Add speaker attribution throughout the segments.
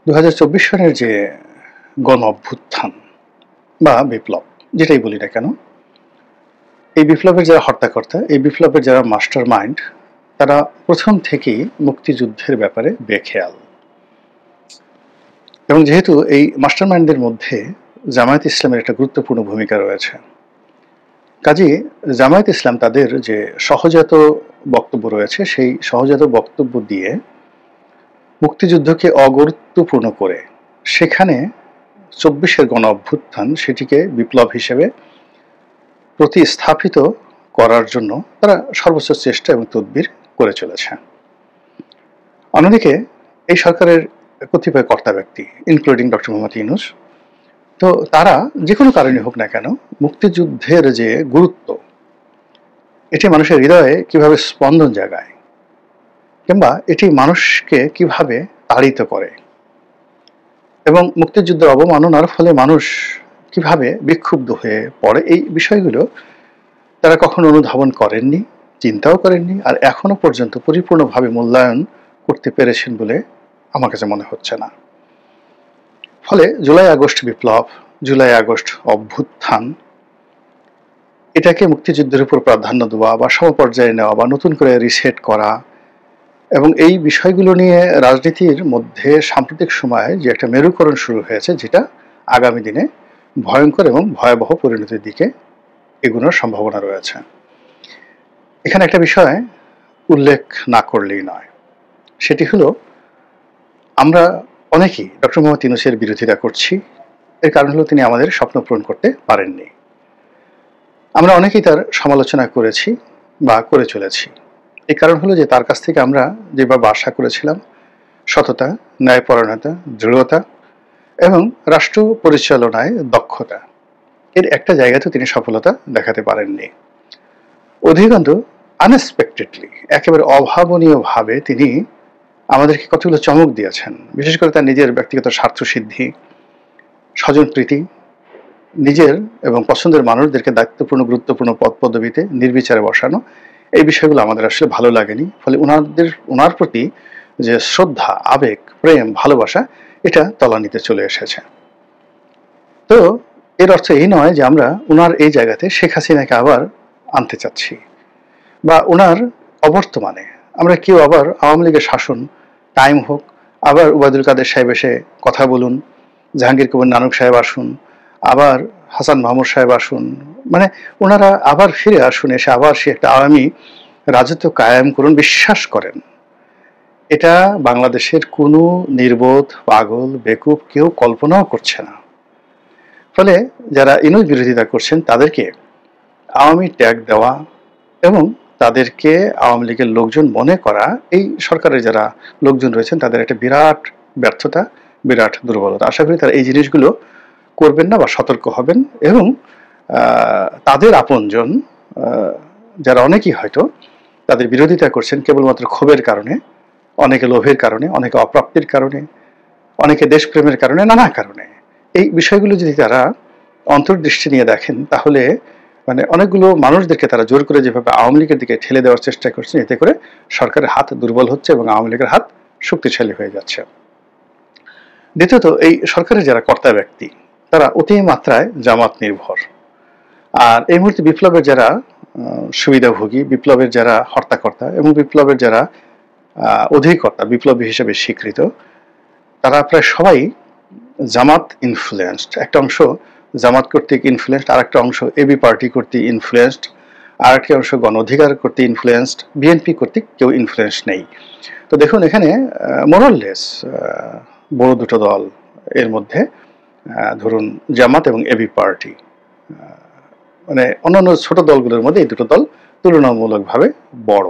Speaker 1: ২০২৪ সালের যে গণ অভ্যুত্থান বা বিপ্লব যেটাই বলি না কেন, এই বিপ্লবের যারা হর্তাকর্তা, এই বিপ্লবের যারা মাস্টার মাইন্ড, তারা প্রথম থেকেই মুক্তিযুদ্ধের ব্যাপারে বেখেয়াল। এবং যেহেতু এই মাস্টার মাইন্ডদের মধ্যে জামায়াত ইসলামের একটা গুরুত্বপূর্ণ ভূমিকা রয়েছে, কাজেই জামায়াত ইসলাম তাদের যে সহজাত বক্তব্য রয়েছে, সেই সহজাত বক্তব্য দিয়ে মুক্তিযুদ্ধকে অগুরুত্বপূর্ণ করে সেখানে ২৪-এর গণ অভ্যুত্থান সেটিকে বিপ্লব হিসেবে প্রতিস্থাপিত করার জন্য তারা সর্বোচ্চ চেষ্টা এবং তদবির করে চলেছে। অন্যদিকে এই সরকারের কতিপয় কর্তা ব্যক্তি, ইনক্লুডিং ডক্টর মোহাম্মদ ইউনূস, তো তারা যে কোনো কারণে হোক না কেন মুক্তিযুদ্ধের যে গুরুত্ব, এটি মানুষের হৃদয়ে কিভাবে স্পন্দন জাগায় কিংবা এটি মানুষকে কিভাবে তাড়িত করে এবং মুক্তিযুদ্ধের অবমাননার ফলে মানুষ কিভাবে বিক্ষুব্ধ হয়ে পড়ে, এই বিষয়গুলো তারা কখনো অনুধাবন করেননি, চিন্তাও করেননি, আর এখনো পর্যন্ত পরিপূর্ণভাবে মূল্যায়ন করতে পেরেছেন বলে আমার কাছে মনে হচ্ছে না। ফলে জুলাই আগস্ট বিপ্লব, জুলাই আগস্ট অভ্যুত্থান, এটাকে মুক্তিযুদ্ধের উপর প্রাধান্য দেওয়া বা সমপর্যায়ে নেওয়া বা নতুন করে রিসেট করা এবং এই বিষয়গুলো নিয়ে রাজনীতির মধ্যে সাম্প্রতিক সময়ে যে একটা মেরুকরণ শুরু হয়েছে, যেটা আগামী দিনে ভয়ঙ্কর এবং ভয়াবহ পরিণতির দিকে এগুলোর সম্ভাবনা রয়েছে। এখানে একটা বিষয় উল্লেখ না করলেই নয়, সেটি হলো আমরা অনেকেই ডক্টর মোহাম্মদ ইউনূসের বিরোধিতা করছি। এর কারণ হলো তিনি আমাদের স্বপ্ন পূরণ করতে পারেননি। আমরা অনেকেই তার সমালোচনা করেছি বা করে চলেছি। এই কারণ হলো যে তার কাছ থেকে আমরা যেভাবে আশা করেছিলাম সততা, ন্যায়পরায়ণতা, দৃঢ়তা এবং রাষ্ট্র পরিচালনায় দক্ষতা, এর একটা জায়গাতেও তিনি সফলতা দেখাতে পারেননি। অধিকন্তু আনএক্সপেক্টেডলি, একেবারে অভাবনীয়ভাবে তিনি আমাদেরকে কতগুলো চমক দিয়েছেন। বিশেষ করে তার নিজের ব্যক্তিগত স্বার্থসিদ্ধি, স্বজনপ্রীতি, নিজের এবং পছন্দের মানুষদেরকে দায়িত্বপূর্ণ গুরুত্বপূর্ণ পদ পদবিতে নির্বিচারে বসানো, এই বিষয়গুলো আমাদের আসলে ভালো লাগেনি। ফলে ওনার প্রতি যে শ্রদ্ধা, আবেগ, প্রেম, ভালোবাসা, এটা তলানিতে চলে এসেছে। তো এর অর্থ এই নয় যে আমরা ওনার এই জায়গাতে শেখ হাসিনাকে আবার আনতে চাচ্ছি বা ওনার অবর্তমানে আমরা কেউ আবার আওয়ামী লীগের শাসন টাইম হোক, আবার ওবায়দুল কাদের সাহেব এসে কথা বলুন, জাহাঙ্গীর কবির নানক সাহেব আসুন, আবার হাসান মাহমুদ সাহেব আসুন, মানে ওনারা আবার ফিরে আসুন, এসে আবার সে একটা আওয়ামী রাজত্ব কায়েম করুন, বিশ্বাস করেন এটা বাংলাদেশের কোনো নির্বোধ, পাগল, বেকুব কেউ কল্পনাও করছে না। ফলে যারা ইউনূস বিরোধিতা করছেন তাদেরকে আওয়ামী ট্যাগ দেওয়া এবং তাদেরকে আওয়ামী লীগের লোকজন মনে করা, এই সরকারের যারা লোকজন রয়েছেন তাদের একটা বিরাট ব্যর্থতা, বিরাট দুর্বলতা। আশা করি তারা এই জিনিসগুলো করবেন না বা সতর্ক হবেন এবং তাদের আপনজন যারা অনেকেই হয়তো তাদের বিরোধিতা করছেন কেবলমাত্র ক্ষোভের কারণে, অনেকে লোভের কারণে, অনেকে অপ্রাপ্তির কারণে, অনেকে দেশপ্রেমের কারণে, নানা কারণে, এই বিষয়গুলো যদি তারা অন্তর্দৃষ্টি নিয়ে দেখেন তাহলে মানে অনেকগুলো মানুষদেরকে তারা জোর করে যেভাবে আওয়ামী লীগের দিকে ঠেলে দেওয়ার চেষ্টা করছেন, এতে করে সরকারের হাত দুর্বল হচ্ছে এবং আওয়ামী লীগের হাত শক্তিশালী হয়ে যাচ্ছে। দ্বিতীয়ত, এই সরকারের যারা কর্তা ব্যক্তি তারা অতিমাত্রায় জামাত নির্ভর, আর এই মুহূর্তে বিপ্লবের যারা সুবিধাভোগী, বিপ্লবের যারা হর্তাকর্তা এবং বিপ্লবের যারা অধিকর্তা, বিপ্লবী হিসেবে স্বীকৃত, তারা প্রায় সবাই জামাত ইনফ্লুয়েন্সড। একটা অংশ জামাত কর্তৃক ইনফ্লুয়েন্সড, আর একটা অংশ এবি পার্টি কর্তৃক ইনফ্লুয়েন্সড, আর একটা অংশ গণ অধিকার কর্তৃক ইনফ্লুয়েন্সড, বিএনপি কর্তৃক কেউ ইনফ্লুয়েন্স নেই। তো দেখুন এখানে মোরাললেস বড় দুটো দল, এর মধ্যে ধরুন জামাত এবং এবি পার্টি, মানে অন্যান্য ছোট দলগুলোর মধ্যে এই দুটো দল তুলনামূলকভাবে বড়।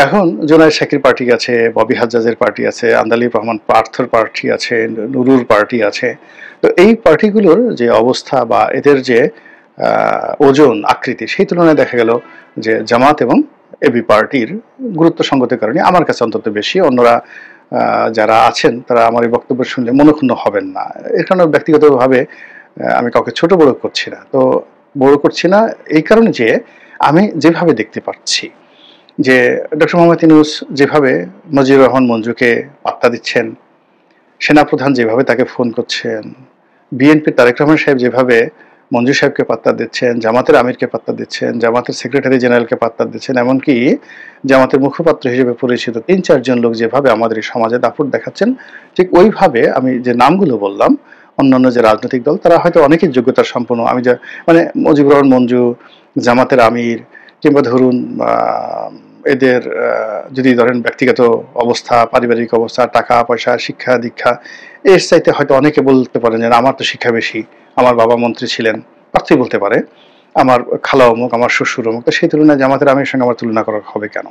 Speaker 1: এখন জোনায়েদ শাকির পার্টি আছে, ববি হাজ্জাজের পার্টি আছে, আন্দালিব রহমান পার্থর পার্টি আছে, নুরুর পার্টি আছে। তো এই পার্টিগুলোর যে অবস্থা বা এদের যে ওজন, আকৃতি, সেই তুলনায় দেখা গেল যে জামাত এবং এবি পার্টির গুরুত্ব সঙ্গত কারণে আমার কাছে অন্তত বেশি। অন্যরা যারা আছেন তারা আমার এই বক্তব্য শুনলে মনক্ষুণ্ণ হবেন না। এর কারণে ব্যক্তিগতভাবে আমি কাউকে ছোট বড় করছি না। তো বড় করছি না এই কারণে যে আমি যেভাবে দেখতে পাচ্ছি যে ডক্টর মোহাম্মদ ইউনূস যেভাবে মজিবুর রহমান মঞ্জুকে পাত্তা দিচ্ছেন, সেনাপ্রধান যেভাবে তাকে ফোন করছেন, বিএনপির তারেক রহমান সাহেব যেভাবে মঞ্জু সাহেবকে পাত্তা দিচ্ছেন, জামাতের আমিরকে পাত্তা দিচ্ছেন, জামাতের সেক্রেটারি জেনারেলকে পাত্তা দিচ্ছেন, এমনকি জামাতের মুখপাত্র হিসেবে পরিচিত ৩-৪ জন লোক যেভাবে আমাদের এই সমাজে দাপট দেখাচ্ছেন, ঠিক ওইভাবে আমি যে নামগুলো বললাম অন্যান্য যে রাজনৈতিক দল তারা হয়তো অনেকেই যোগ্যতার সম্পন্ন, আমি যা মানে মুজিবুর রহমান মঞ্জু, জামাতের আমির, কিংবা ধরুন এদের যদি ধরেন ব্যক্তিগত অবস্থা, পারিবারিক অবস্থা, টাকা পয়সা, শিক্ষা দীক্ষা, এর চাইতে হয়তো অনেকে বলতে পারেন যে আমার তো শিক্ষা বেশি, আমার বাবা মন্ত্রী ছিলেন, প্রার্থী বলতে পারে, আমার খালা অমুক, আমার শ্বশুর অমুক, তো সেই তুলনায় জামাতের আমির সঙ্গে আমার তুলনা করা হবে কেন?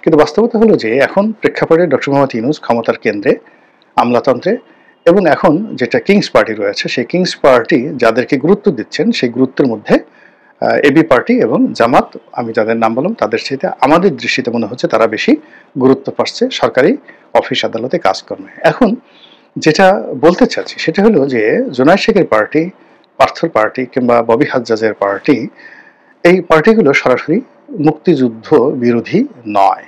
Speaker 1: কিন্তু বাস্তবতা হলো যে এখন প্রেক্ষাপটে ডক্টর মোহাম্মদ ইউনূস ক্ষমতার কেন্দ্রে, আমলাতন্ত্রে, এবং এখন যেটা কিংস পার্টি রয়েছে সেই কিংস পার্টি যাদেরকে গুরুত্ব দিচ্ছেন সেই গুরুত্বের মধ্যে এবি পার্টি এবং জামাত, আমি যাদের নাম বললাম তাদের সাথে আমাদের দৃষ্টিতে মনে হচ্ছে তারা বেশি গুরুত্ব পাচ্ছে সরকারি অফিস আদালতে কাজকর্মে। এখন যেটা বলতে চাচ্ছি সেটা হলো যে জোনায়েদ শেখের পার্টি, পার্থর পার্টি কিংবা ববি হাজ্জাজের পার্টি, এই পার্টিগুলো সরাসরি মুক্তিযুদ্ধ বিরোধী নয়,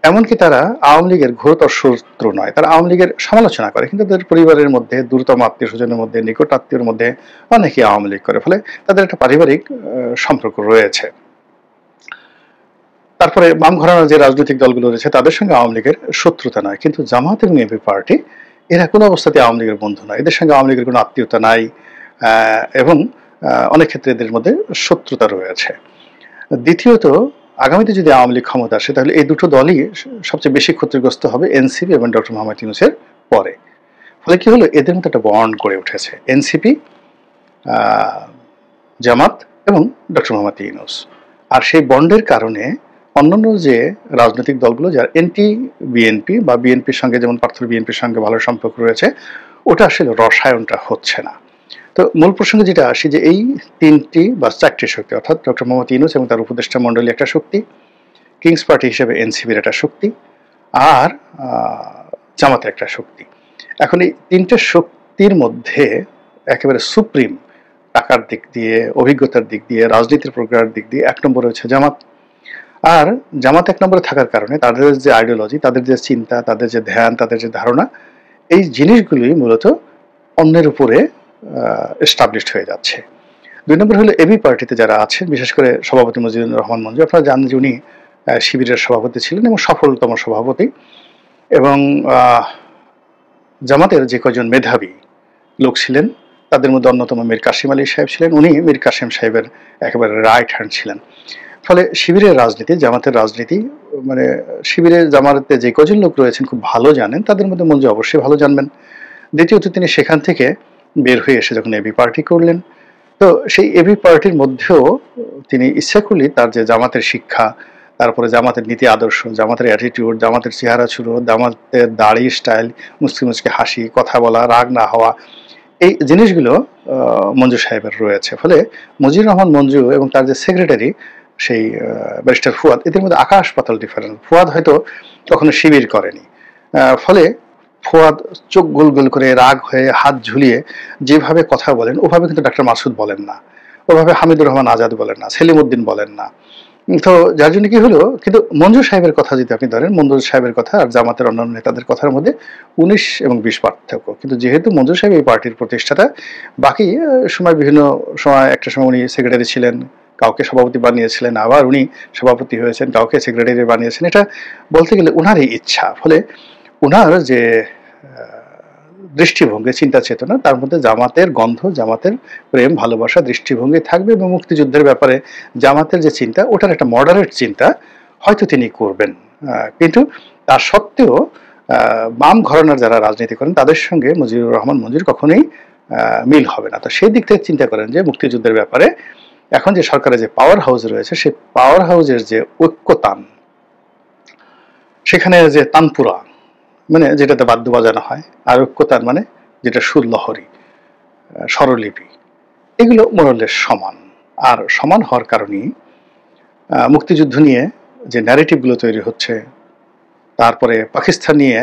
Speaker 1: এমনকি তারা আওয়ামী লীগের ঘোরতর শত্রু নয়। তারা আওয়ামী লীগের সমালোচনা করে, কিন্তু তাদের পরিবারের মধ্যে, দূরতম আত্মীয় স্বজনের মধ্যে, নিকট আত্মীয়ের মধ্যে অনেকেই আওয়ামী লীগ করে, ফলে তাদের একটা পারিবারিক সম্পর্ক রয়েছে। তারপরে বাম ঘরানার যে রাজনৈতিক দলগুলো রয়েছে তাদের সঙ্গে আওয়ামী লীগের শত্রুতা নয়, কিন্তু জামাত এবং এবি পার্টি এরা কোনো অবস্থাতে আওয়ামী লীগের বন্ধু নয়, এদের সঙ্গে আওয়ামী লীগের কোনো আত্মীয়তা নাই, এবং অনেক ক্ষেত্রে এদের মধ্যে শত্রুতা রয়েছে। দ্বিতীয়ত, আগামীতে যদি আওয়ামী লীগ ক্ষমতা আসে তাহলে এই দুটো দলই সবচেয়ে বেশি ক্ষতিগ্রস্ত হবে এনসিপি এবং ডক্টর মোহাম্মদ ইউনূসের পরে। ফলে কি হলো, এদের মধ্যে একটা বন্ড গড়ে উঠেছে, এনসিপি, জামাত এবং ডক্টর মোহাম্মদ ইউনূস। আর সেই বন্ডের কারণে অন্যান্য যে রাজনৈতিক দলগুলো যারা এনটি বিএনপি বা বিএনপির সঙ্গে, যেমন পার্থর বিএনপির সঙ্গে ভালো সম্পর্ক রয়েছে, ওটা আসলে রসায়নটা হচ্ছে না। তো মূল প্রসঙ্গে যেটা আসি যে এই 3টি বা 4টি শক্তি, অর্থাৎ ডক্টর মোহাম্মদ ইউনূস এবং তার উপদেষ্টা মণ্ডলী একটা শক্তি, কিংস পার্টি হিসেবে এনসিপির একটা শক্তি, আর জামাতের একটা শক্তি। এখন এই 3টে শক্তির মধ্যে একেবারে সুপ্রিম টাকার দিক দিয়ে, অভিজ্ঞতার দিক দিয়ে, রাজনীতির প্রক্রিয়ার দিক দিয়ে 1 নম্বরে হচ্ছে জামাত। আর জামাত 1 নম্বরে থাকার কারণে তাদের যে আইডিওলজি, তাদের যে চিন্তা, তাদের যে ধ্যান, তাদের যে ধারণা, এই জিনিসগুলি মূলত অন্যের উপরে এস্টাবলিশড হয়ে যাচ্ছে। 2 নম্বর হলো এবি পার্টিতে যারা আছেন, বিশেষ করে সভাপতি মুজিবুর রহমান মঞ্জু, আপনারা জানেন যে উনি শিবিরের সভাপতি ছিলেন এবং সফলতম সভাপতি, এবং জামাতের যে কজন মেধাবী লোক ছিলেন তাদের মধ্যে অন্যতম মীর কাসেম আলী সাহেব ছিলেন, উনি মীর কাসেম সাহেবের একেবারে রাইট হ্যান্ড ছিলেন। ফলে শিবিরের রাজনীতি, জামাতের রাজনীতি, মানে শিবিরের জামাতে যে কজন লোক রয়েছেন খুব ভালো জানেন, তাদের মধ্যে মঞ্জু অবশ্যই ভালো জানবেন। দ্বিতীয়ত, তিনি সেখান থেকে বের হয়ে এসে যখন এবি পার্টি করলেন, তো সেই এবি পার্টির মধ্যেও তিনি ইচ্ছা করলে তার যে জামাতের শিক্ষা, তারপরে জামাতের নীতি আদর্শ, জামাতের অ্যাটিটিউড, জামাতের চেহারা ছুড়ো, জামাতের দাড়ি স্টাইল, মুচকি মুচকি হাসি, কথা বলা, রাগ না হওয়া, এই জিনিসগুলো মঞ্জু সাহেবের রয়েছে। ফলে মুজিবুর রহমান মঞ্জু এবং তার যে সেক্রেটারি সেই ব্যারিস্টার ফুয়াদ, এদের মধ্যে আকাশ পাতাল ডিফারেন্স। ফুয়াদ হয়তো কখনো শিবির করেনি, ফলে ফুয়াদ চোখ গোল গোল করে রাগ হয়ে হাত ঝুলিয়ে যেভাবে কথা বলেন ওভাবে কিন্তু ডাক্তার মাসুদ বলেন না, ওভাবে হামিদুর রহমান আজাদ বলেন না, সেলিম উদ্দিন বলেন না। তো যার জন্য কি হলো, কিন্তু মঞ্জু সাহেবের কথা যদি আপনি ধরেন, মঞ্জু সাহেবের কথা আর জামাতের অন্যান্য নেতাদের কথার মধ্যে 19 এবং 20 পার্থক্য। কিন্তু যেহেতু মঞ্জু সাহেব এই পার্টির প্রতিষ্ঠাতা, বাকি সময় বিভিন্ন সময়, একটা সময় উনি সেক্রেটারি ছিলেন, কাউকে সভাপতি বানিয়েছিলেন, আবার উনি সভাপতি হয়েছেন, কাউকে সেক্রেটারি বানিয়েছেন, এটা বলতে গেলে উনারই ইচ্ছা। ফলে উনার যে দৃষ্টিভঙ্গি, চিন্তা চেতনা, তার মধ্যে জামাতের গন্ধ, জামাতের প্রেম, ভালোবাসা, দৃষ্টিভঙ্গি থাকবে, এবং মুক্তিযুদ্ধের ব্যাপারে জামাতের যে চিন্তা, ওটার একটা মডারেট চিন্তা হয়তো তিনি করবেন। কিন্তু তার সত্ত্বেও বাম ঘরানার যারা রাজনীতি করেন তাদের সঙ্গে মুজিবুর রহমান মঞ্জুর কখনোই মিল হবে না। তো সেই দিক থেকে চিন্তা করেন যে মুক্তিযুদ্ধের ব্যাপারে এখন যে সরকারের যে পাওয়ার হাউস রয়েছে, সেই পাওয়ার হাউসের যে ঐক্যতান, সেখানে যে তানপুরা মানে যেটাতে বাদ্য বাজানো হয়, আর ঐক্যতান মানে যেটা সুরলহরী, স্বরলিপি, এগুলো মোরালের সমান। আর সমান হওয়ার কারণেই মুক্তিযুদ্ধ নিয়ে যে ন্যারেটিভগুলো তৈরি হচ্ছে, তারপরে পাকিস্তান নিয়ে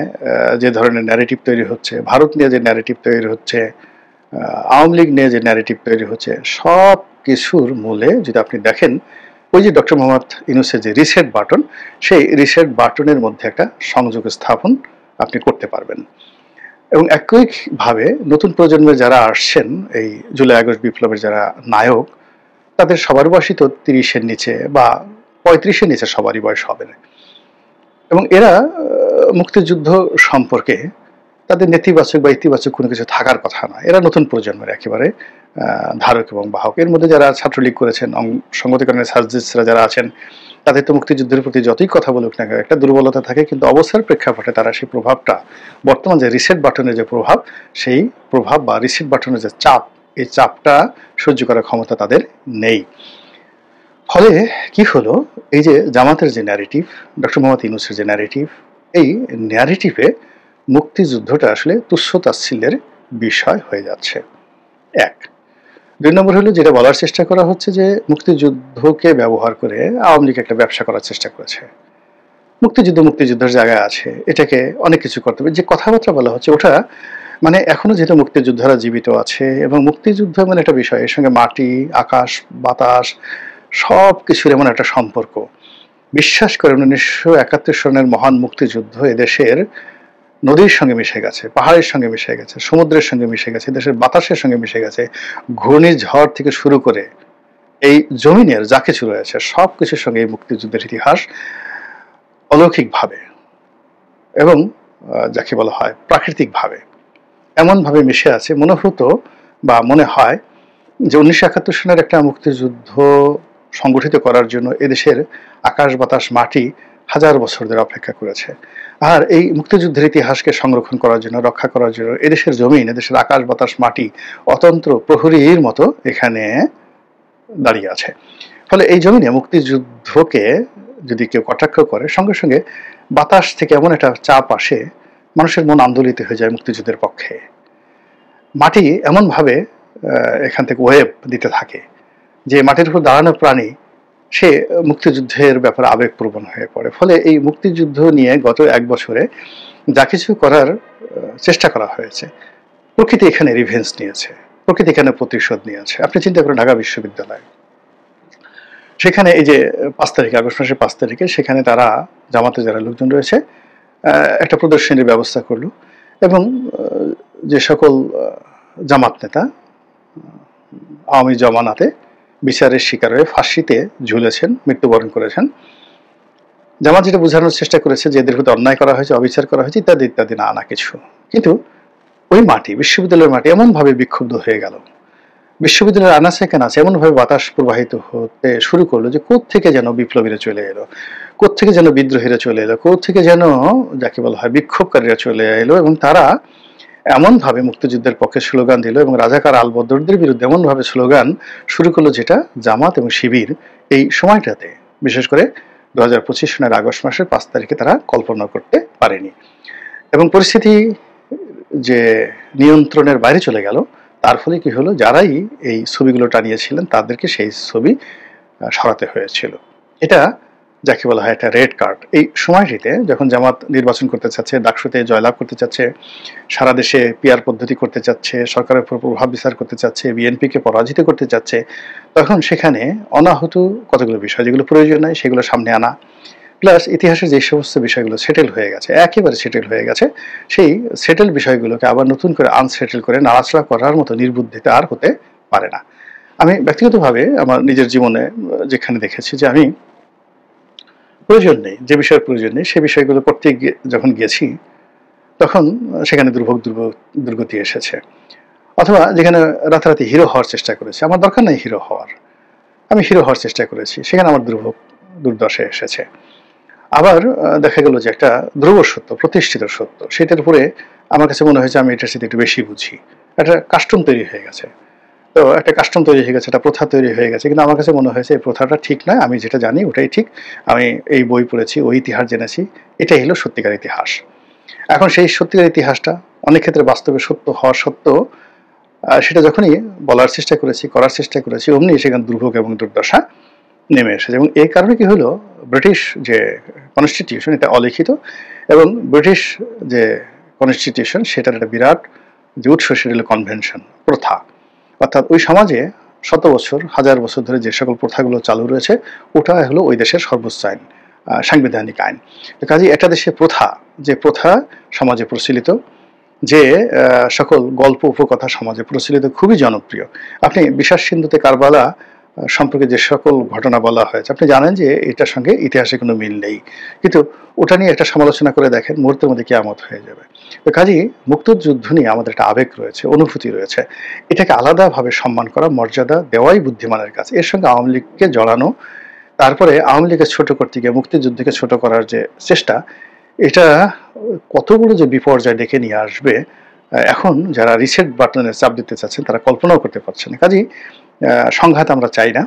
Speaker 1: যে ধরনের ন্যারেটিভ তৈরি হচ্ছে, ভারত নিয়ে যে ন্যারেটিভ তৈরি হচ্ছে, আওয়ামী লীগ নিয়ে যে ন্যারেটিভ তৈরি হচ্ছে, সব কিছুর মূলে যদি আপনি দেখেন, ওই যে ডক্টর মোহাম্মদ ইউনূসের যে রিসেট বাটন, সেই রিসেট বাটনের মধ্যে একটা সংযোগ স্থাপন আপনি করতে পারবেন। এবং একইভাবে নতুন প্রজন্মের যারা আসছেন, এই জুলাই আগস্ট বিপ্লবের যারা নায়ক, তাদের সবার বয়সই তো ৩০-এর নিচে বা ৩৫-এর নিচে সবারই বয়স হবে না। এবং এরা মুক্তিযুদ্ধ সম্পর্কে তাদের নেতিবাচক বা ইতিবাচক কোনো কিছু থাকার কথা না। এরা নতুন প্রজন্মের একেবারে ধারক এবং বাহক। এর মধ্যে যারা ছাত্রলীগ করেছেন, সংগঠনের সার্জিস্টরা যারা আছেন, তাদের তো মুক্তিযুদ্ধের প্রতি যতই কথা বলুক না কেন, একটা দুর্বলতা থাকে, কিন্তু অবস্থার প্রেক্ষাপটে তারা সেই প্রভাবটা, বর্তমান যে রিসেট বাটনের যে প্রভাব, সেই প্রভাব বা রিসেট বাটনের যে চাপ, এই চাপটা সহ্য করার ক্ষমতা তাদের নেই। ফলে কি হলো, এই যে জামাতের যে ন্যারেটিভ, ডক্টর মোহাম্মদ ইউনূসের যে ন্যারেটিভ, এই ন্যারেটিভে মুক্তিযুদ্ধটা আসলে তুচ্ছ তাচ্ছিল্যের বিষয় হয়ে যাচ্ছে। এক। ২ নম্বর হলো, যেটা বলার চেষ্টা করা হচ্ছে যে মুক্তিযুদ্ধকে ব্যবহার করে আওয়ামী লীগ একটা ব্যবসা করার চেষ্টা করেছে। মুক্তিযুদ্ধের জায়গায় আছে, এটাকে অনেক কিছু করতে হবে। যে কথাবার্তা বলা হচ্ছে ওটা মানে এখনো যেহেতু মুক্তিযোদ্ধারা জীবিত আছে এবং মুক্তিযুদ্ধ এমন একটা বিষয়, এর সঙ্গে মাটি, আকাশ, বাতাস সব কিছুর এমন একটা সম্পর্ক। বিশ্বাস করেন, 1971 সনের মহান মুক্তিযুদ্ধ এদেশের নদীর সঙ্গে মিশে গেছে, পাহাড়ের সঙ্গে মিশে গেছে, সমুদ্রের সঙ্গে মিশে গেছে, দেশের বাতাসের সঙ্গে মিশে গেছে, ঘূর্ণিঝড় থেকে শুরু করে এই জমিনের যা কিছু রয়েছে সব কিছুর সঙ্গে এই মুক্তিযুদ্ধের ইতিহাস অলৌকিকভাবে এবং যাকে বলা হয় প্রাকৃতিকভাবে এমনভাবে মিশে আছে, মনে হতো বা মনে হয় যে 1971 সনের একটা মুক্তিযুদ্ধ সংগঠিত করার জন্য এদেশের আকাশ, বাতাস, মাটি হাজার বছর ধরে অপেক্ষা করেছে। আর এই মুক্তিযুদ্ধের ইতিহাসকে সংরক্ষণ করার জন্য, রক্ষা করার জন্য এদেশের জমিন, এদেশের আকাশ, বাতাস, মাটি অতন্ত্র প্রহরীর মতো এখানে দাঁড়িয়ে আছে। ফলে এই জমিনে মুক্তিযুদ্ধকে যদি কেউ কটাক্ষ করে, সঙ্গে সঙ্গে বাতাস থেকে এমন একটা চাপ আসে, মানুষের মন আন্দোলিত হয়ে যায় মুক্তিযুদ্ধের পক্ষে। মাটি এমনভাবে এখান থেকে ওয়েভ দিতে থাকে যে মাটির উপর দাঁড়ানো প্রাণী সে মুক্তিযুদ্ধের ব্যাপারে আবেগপ্রবণ হয়ে পড়ে। ফলে এই মুক্তিযুদ্ধ নিয়ে গত 1 বছরে যা কিছু করার চেষ্টা করা হয়েছে, প্রকৃতি এখানে রিভেঞ্জ নিয়েছে, প্রকৃতি এখানে প্রতিশোধ নিয়েছে। আপনি চিন্তা করেন, ঢাকা বিশ্ববিদ্যালয়, সেখানে এই যে 5 তারিখে, আগস্ট মাসের 5 তারিখে, সেখানে তারা জামাতে যারা লোকজন রয়েছে একটা প্রদর্শনীর ব্যবস্থা করলো এবং যে সকল জামাত নেতা আওয়ামী জমানাতে বিচারের শিকার হয়ে ফাঁসিতে ঝুলেছেন, মৃত্যুবরণ করেছেন, জামাত যেটা বোঝানোর চেষ্টা করেছে যে এদের প্রতি অন্যায় করা হয়েছে, অবিচার করা হয়েছে, ইত্যাদি ইত্যাদি, না কিছু। কিন্তু ওই মাটি, বিশ্ববিদ্যালয়ের মাটি এমনভাবে বিক্ষুব্ধ হয়ে গেল, বিশ্ববিদ্যালয়ের আনাচে কানাচে এমনভাবে বাতাস প্রবাহিত হতে শুরু করলো যে কোত্থেকে যেন বিপ্লবীরা চলে এলো, কোত্থেকে যেন বিদ্রোহীরা চলে এলো, কোত্থেকে যেন যাকে বলা হয় বিক্ষোভকারীরা চলে এলো, এবং তারা এমনভাবে মুক্তিযুদ্ধের পক্ষে স্লোগান দিল এবং রাজাকার আলবদরদের বিরুদ্ধে এমনভাবে স্লোগান শুরু করলো যেটা জামাত এবং শিবির এই সময়টাতে, বিশেষ করে 2025 সনের আগস্ট মাসের 5 তারিখে তারা কল্পনা করতে পারেনি। এবং পরিস্থিতি যে নিয়ন্ত্রণের বাইরে চলে গেল, তার ফলে কি হলো, যারাই এই ছবিগুলো টানিয়েছিলেন তাদেরকে সেই ছবি সরাতে হয়েছিল। এটা যাকে বলা হয় একটা রেড কার্ড। এই সময়টিতে যখন জামাত নির্বাচন করতে চাচ্ছে, ডাকসুতে জয়লাভ করতে চাচ্ছে, সারা দেশে পিআর পদ্ধতি করতে চাচ্ছে, সরকারের উপর প্রভাব বিস্তার করতে চাচ্ছে, বিএনপিকে পরাজিত করতে চাচ্ছে, তখন সেখানে অনাহূত কতগুলো বিষয় যেগুলো প্রয়োজন নয় সেগুলো সামনে আনা, প্লাস ইতিহাসের যে সমস্ত বিষয়গুলো সেটেল হয়ে গেছে, একেবারে সেটেল হয়ে গেছে, সেই সেটেল বিষয়গুলোকে আবার নতুন করে আনসেটেল করে নাড়াচাড়া করার মতো নির্বুদ্ধিতা আর হতে পারে না। আমি ব্যক্তিগতভাবে আমার নিজের জীবনে যেখানে দেখেছি যে আমি প্রয়োজন নেই, যে বিষয়ের প্রয়োজন নেই সে বিষয়গুলো করতে যখন গেছি তখন সেখানে দুর্গতি এসেছে। অথবা যেখানে রাতারাতি হিরো হওয়ার চেষ্টা করেছি, আমার দরকার নেই হিরো হওয়ার, আমি হিরো হওয়ার চেষ্টা করেছি, সেখানে আমার দুর্দশা এসেছে। আবার দেখা গেল যে একটা ধ্রুব সত্য, প্রতিষ্ঠিত সত্য, সেটার উপরে আমার কাছে মনে হয়েছে আমি এটার সাথে একটু বেশি বুঝি, একটা কাস্টম তৈরি হয়ে গেছে। তো একটা কাস্টম তৈরি হয়ে গেছে, একটা প্রথা তৈরি হয়ে গেছে, কিন্তু আমার কাছে মনে হয়েছে এই প্রথাটা ঠিক নয়, আমি যেটা জানি ওটাই ঠিক, আমি এই বই পড়েছি, ওই ইতিহাস জেনেছি, এটাই হলো সত্যিকার ইতিহাস। এখন সেই সত্যিকার ইতিহাসটা অনেক ক্ষেত্রে বাস্তবে সত্য হওয়া সত্ত্বেও সেটা যখনই বলার চেষ্টা করেছি, করার চেষ্টা করেছি, অমনি সেখানে দুর্ভোগ এবং দুর্দশা নেমে এসেছে। এবং এই কারণে কি হলো, ব্রিটিশ যে কনস্টিটিউশন এটা অলিখিত, এবং ব্রিটিশ যে কনস্টিটিউশন সেটার একটা বিরাট যে উৎস সেটা হলো কনভেনশন, প্রথা। অর্থাৎ ওই সমাজে শত বছর, হাজার বছর ধরে যে সকল প্রথাগুলো চালু রয়েছে ওটা হলো ওই দেশের সর্বোচ্চ আইন, সাংবিধানিক আইন। কাজে একটা দেশে প্রথা, যে প্রথা সমাজে প্রচলিত, যে সকল গল্প উপকথা সমাজে প্রচলিত খুবই জনপ্রিয়। আপনি বিশ্বাস সিন্ধুতে কারবালা সম্পর্কে যে সকল ঘটনা বলা হয়েছে, আপনি জানেন যে এটার সঙ্গে ইতিহাসে কোনো মিল নেই, কিন্তু ওটা নিয়ে একটা সমালোচনা করে দেখেন, মুহূর্তের মধ্যে কিয়ামত হয়ে যাবে। তো কাজেই মুক্তিযুদ্ধ নিয়ে আমাদের একটা আবেগ রয়েছে, অনুভূতি রয়েছে, এটাকে আলাদাভাবে সম্মান করা, মর্যাদা দেওয়াই বুদ্ধিমানের কাজ। এর সঙ্গে আওয়ামী লীগকে জড়ানো, তারপরে আওয়ামী লীগকে ছোট করতে গিয়ে মুক্তিযুদ্ধকে ছোট করার যে চেষ্টা, এটা কত বড় যে বিপর্যয় ডেকে নিয়ে আসবে, এখন যারা রিসেট বাটনে চাপ দিতে চাচ্ছেন তারা কল্পনাও করতে পারছেন না। কাজেই সংঘাত আমরা চাই না।